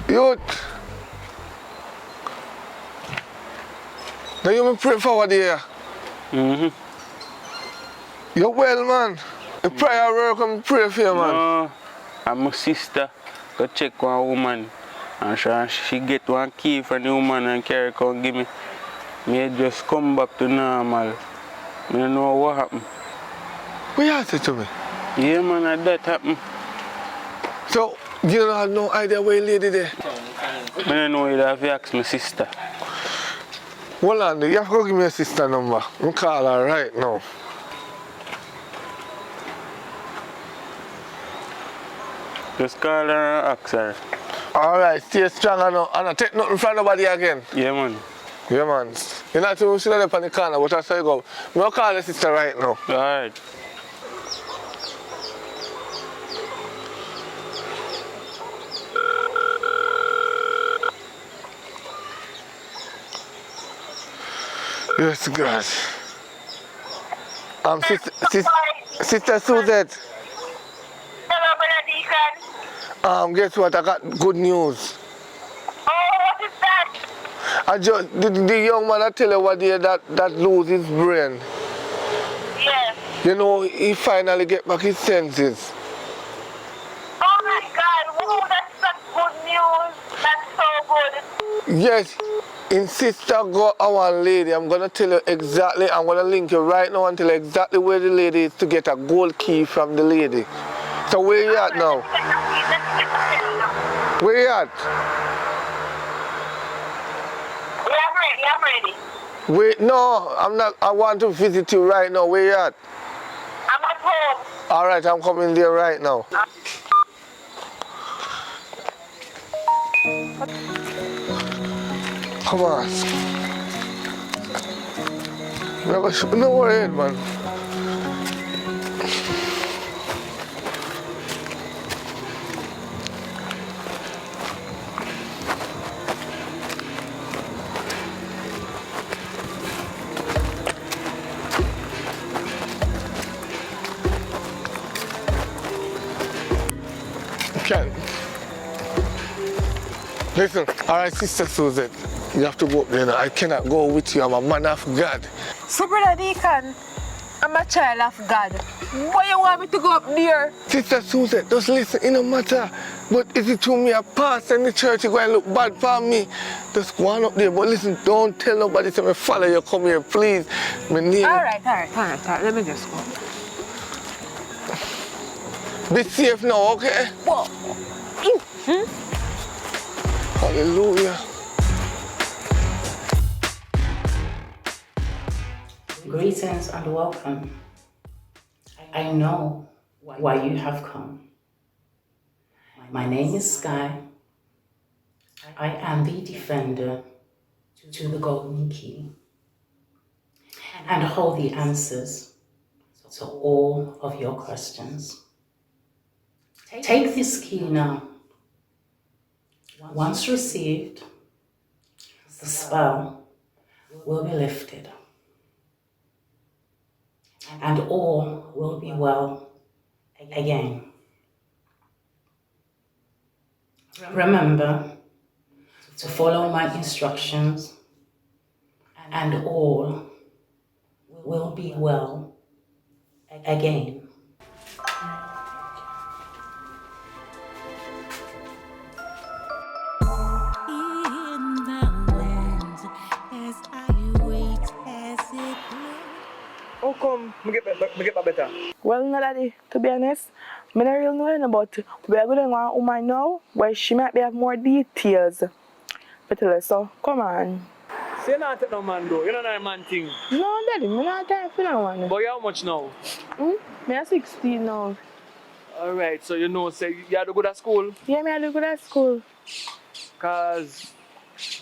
Youth. Now you me pray forward here. You're well, man. The prayer work and pray for you, man. No, I'm my sister. Go check one woman. And she get one key from the woman and carry come give me. Me just come back to normal. I don't know what happened. What you say to me? Yeah, man, that happened. So, you don't have no idea where lady there? I don't know if I have to ask my sister. Hold on, you have to go give me your sister number. I'll call her right now. Just call her and ask her. Alright, stay strong now. And I take nothing from nobody again. Yeah, man. Yeah, man. You're not too sure up on the corner, but that's how you go. I'll call your sister right now. Alright. Yes, God. Sister Suzette. Hello, Brother Deacon. Guess what? I got good news. Oh, what is that? I just the young man I tell you what day that lose his brain. Yes. You know, he finally get back his senses. Oh my God, whoa, that's such good news. That's so good. Yes. In sister go our lady, I'm gonna tell you exactly, I'm gonna link you right now and tell you exactly where the lady is to get a gold key from the lady. So where you at now? Where you at? ready. Wait, no, I'm not. I want to visit you right now. Where you at? I'm at home. All right, I'm coming there right now. Come on. No worry, man. Ken. Listen, all right, Sister Susan, you have to go up there now. I cannot go with you. I'm a man of God. So, Brother Deacon, I'm a child of God. Why you want me to go up there? Sister Susan, just listen, it don't matter. But is it true me a pastor in the church is going to look bad for me? Just go on up there. But listen, don't tell nobody to me follow you. Come here, please. My name. All right. Let me just go. Be safe now, okay? Whoa. Hallelujah. Greetings and welcome. I know why you have come. My name is Sky. I am the defender to the golden key and hold the answers to all of your questions. Take this key now. Once received, the spell will be lifted and all will be well again. Remember to follow my instructions and all will be well again. How come me get back better? Well, no, daddy, to be honest, I don't really know anything about it. We are going to go a woman now where she might have more details. But tell us, so come on. So you not take no man though, you don't know a man thing. No, daddy, I'm not time for no one. But you how much now? I'm 16 now. Alright, so you know, say you had to go to school? Yeah, I do good at school. Cause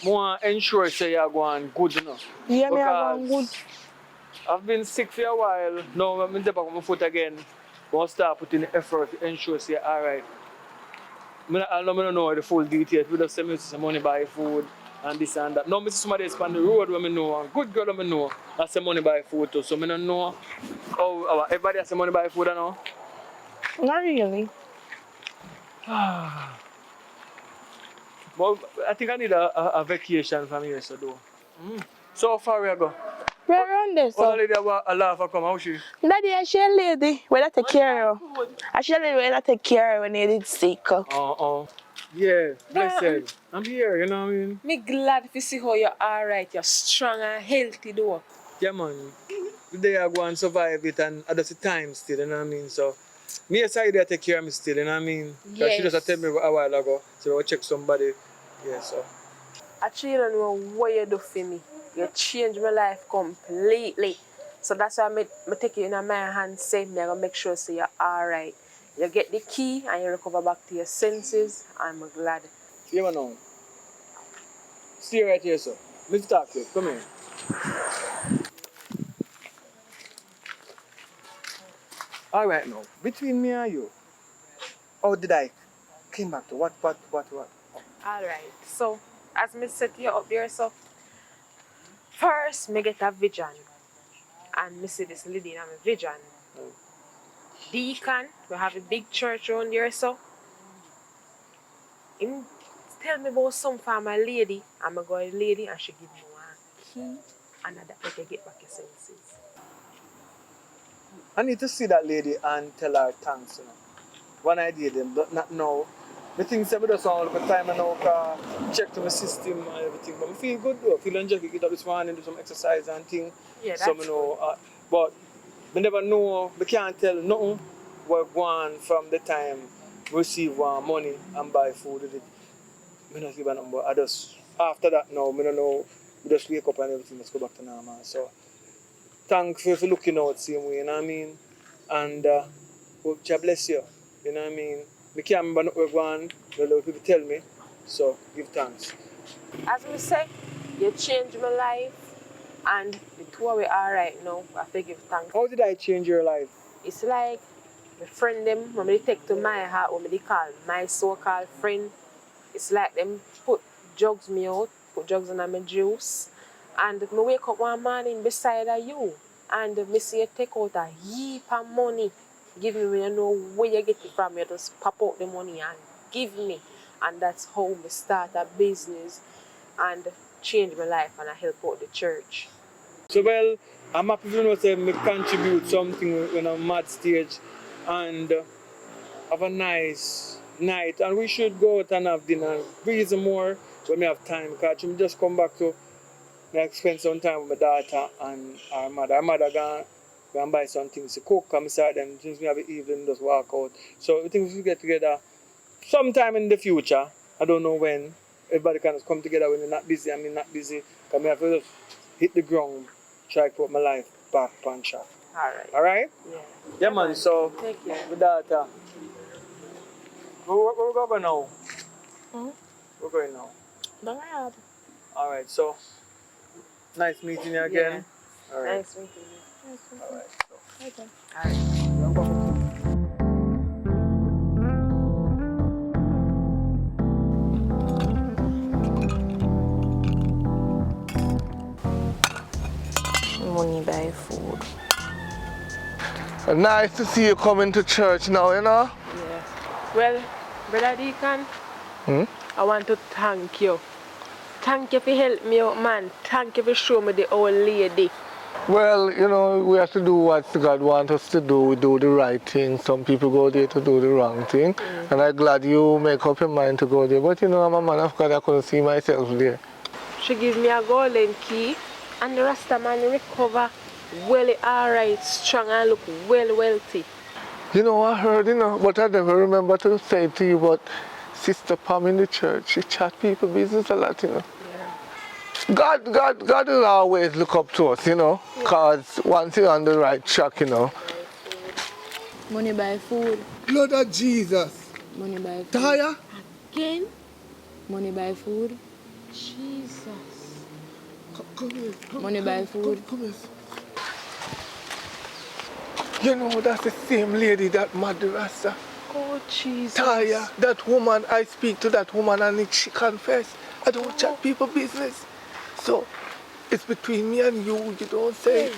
I want to ensure say you're going good enough. Yeah, I am going good. I've been sick for a while. Now I'm back on my foot again. I want to start putting the effort to ensure say alright. I don't know the full details. We just say me some money buy food and this and that. Now I see somebody else on the road where I know, and good girl I know, I say money buy food too. So I don't know how everybody has money buy food I know. Not really. But I think I need a vacation from here, so though. So how far we go? We're around there, so. Oh, the lady a laugh come, how she? Daddy, I she a lady where I take care of her. I she a lady where I take care of when they did sick. Yeah, blessed. I'm here, you know what I mean? Me glad to see how you're alright. You're strong and healthy though. Yeah, man. Today I go and survive it and at the time still, you know what I mean? So, me aside there take care of me still, you know what I mean? Because she just told me a while ago, so I check somebody. Yeah, so. Actually, you don't know what you do for me. You changed my life completely. So that's why I take it in my hand, say me, I'm gonna make sure so you're alright. You get the key and you recover back to your senses. I'm glad. Yeah, man, now. Stay right here, sir. Let's talk to you. Come here. Alright now, between me and you, how did I came back to what? Alright, so as me set you up there, so first me get a vision. And me see this lady in my vision. Deacon, we have a big church around here, so him tell me about some for my lady. I'm going to go to the lady and she give me one key and that make you get back your senses. I need to see that lady and tell her thanks, you know. One idea them, but not now. The things I just want to time and now check to my system and everything. But I feel good though. I feel energetic, get up this morning, do some exercise and things. Yeah, that's so I know, but I never know, I can't tell nothing what going from the time we receive money and buy food with it. I don't give a number. I just, after that now, I don't know we just wake up and everything just go back to normal. So thanks for looking out same way, you know what I mean? And hope God bless you, you know what I mean? I can't remember what we're going, a lot of people tell me, so give thanks. As we say, you changed my life, and the two of we are right now. I have to give thanks. How did I change your life? It's like my friend them, when they take to my heart, when they call my so-called friend, it's like them put drugs me out, put drugs in my juice, and I wake up one morning beside of you, and me see you take out a heap of money, give me, you know where you get it from, you just pop out the money and give me, and that's how I start a business and change my life and I help out the church. So well, I'm happy to know that I contribute something when I'm mad stage and have a nice night, and we should go out and have dinner, breathe more when we have time, because we just come back to spend some time with my daughter and our mother. Our mother gonna buy some things to cook, and beside them, since we have the evening, just walk out. So I think we should get together sometime in the future. I don't know when. Everybody can just come together when you're not busy. I mean not busy, because I have to just hit the ground, try to put my life back on track. Alright. Alright? Yeah. Yeah man, so Take care. with that, where we going now? We're going now. Don't worry. Alright, so nice meeting you again. Yeah. Alright. Nice meeting you. Nice meeting you. Alright. Okay. Alright. Money buy food. Nice to see you coming to church now, you know? Yeah. Well, Brother Deacon, I want to thank you. Thank you for helping me out, man. Thank you for showing me the old lady. Well, you know, we have to do what God wants us to do. We do the right thing. Some people go there to do the wrong thing. And I'm glad you make up your mind to go there. But you know, I'm a man of God, I couldn't see myself there. She gave me a golden key, and the Rasta man recover well alright, strong and look well wealthy. You know, I heard, you know, but I never remember to say it to you, but Sister Pam in the church, she chat people business a lot, you know. Yeah. God will always look up to us, you know, because once you're on the right track, you know. Money buy food. Blood of Jesus. Money buy food. Taya? Again? Money buy food. Jesus. Come here. Money buy food. Come here. You know, that's the same lady that mad the Rasta. Oh, Jesus. Taya, that woman, I speak to that woman and she confess. I don't chat people business. So, it's between me and you don't say.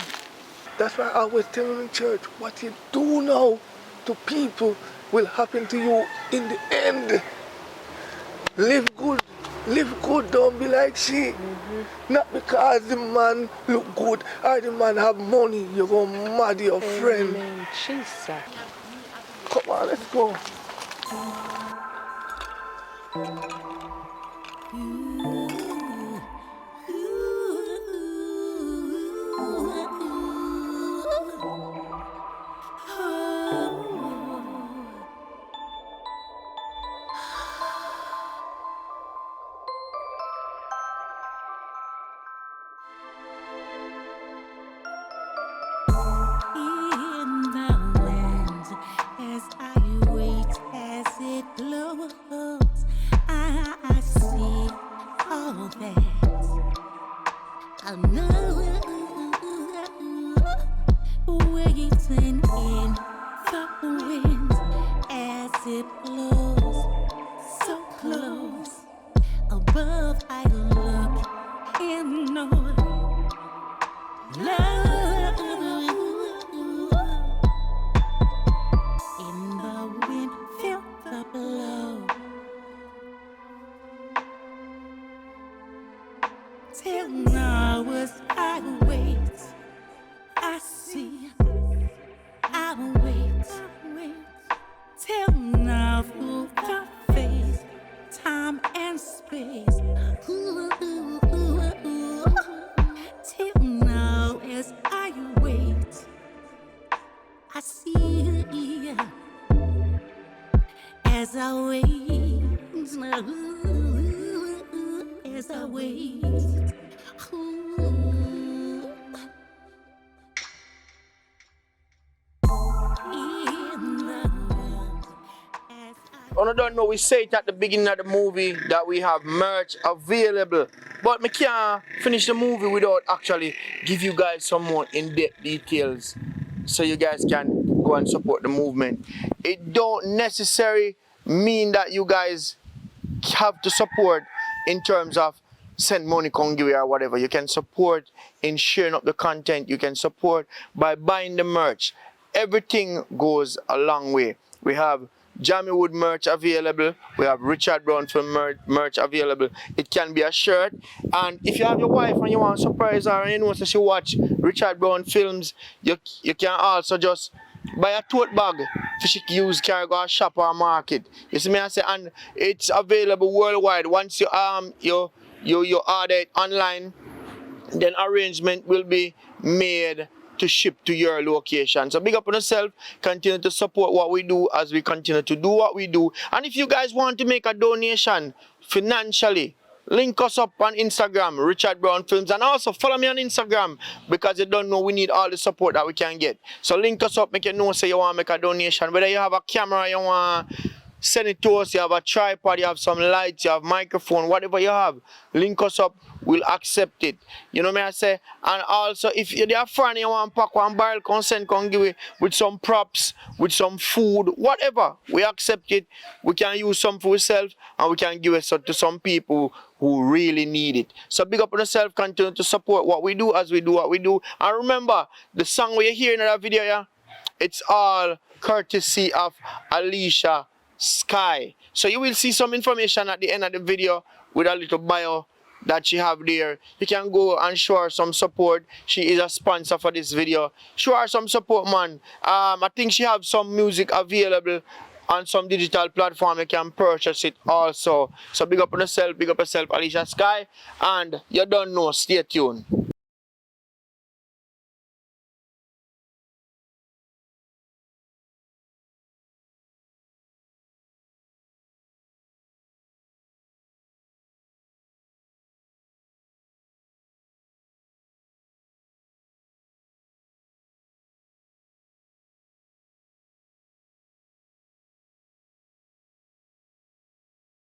That's why I always tell them in church, what you do now to people will happen to you in the end. Live good, don't be like she. Not because the man look good or the man have money, you're going to mad your friend. Jesus. Come on, let's go. I don't know, we say it at the beginning of the movie that we have merch available. But I can't finish the movie without actually give you guys some more in-depth details so you guys can go and support the movement. It don't necessarily mean that you guys have to support in terms of send money, Kongiwe or whatever. You can support in sharing up the content. You can support by buying the merch. Everything goes a long way. We have Jamie Wood merch available. We have Richard Brown Film merch available. It can be a shirt. And if you have your wife and you want to surprise her and you know that she watch Richard Brown films, you can also just buy a tote bag for she can use, carry go or shop or market. You see me I say, and it's available worldwide. Once you order it online, then arrangement will be made to ship to your location. So big up on yourself, continue to support what we do as we continue to do what we do. And if you guys want to make a donation financially, link us up on Instagram, Richard Brown Films, and also follow me on Instagram because you don't know we need all the support that we can get. So link us up, make you know say you want to make a donation. Whether you have a camera, you want to send it to us, you have a tripod, you have some lights, you have microphone, whatever you have, link us up, we'll accept it. You know what I say? And also, if you're a friend, you want to pack one barrel, consent, can give it with some props, with some food, whatever, we accept it. We can use some for ourselves and we can give it to some people who really need it. So big up on yourself, continue to support what we do as we do what we do. And remember, the song we hear in that video, yeah, it's all courtesy of Alicia Sky. So you will see some information at the end of the video with a little bio that she have there. You can go and show her some support. She is a sponsor for this video. Show her some support, man. I think she have some music available on some digital platform. You can purchase it also. So big up on yourself, Alicia Sky. And you don't know, stay tuned.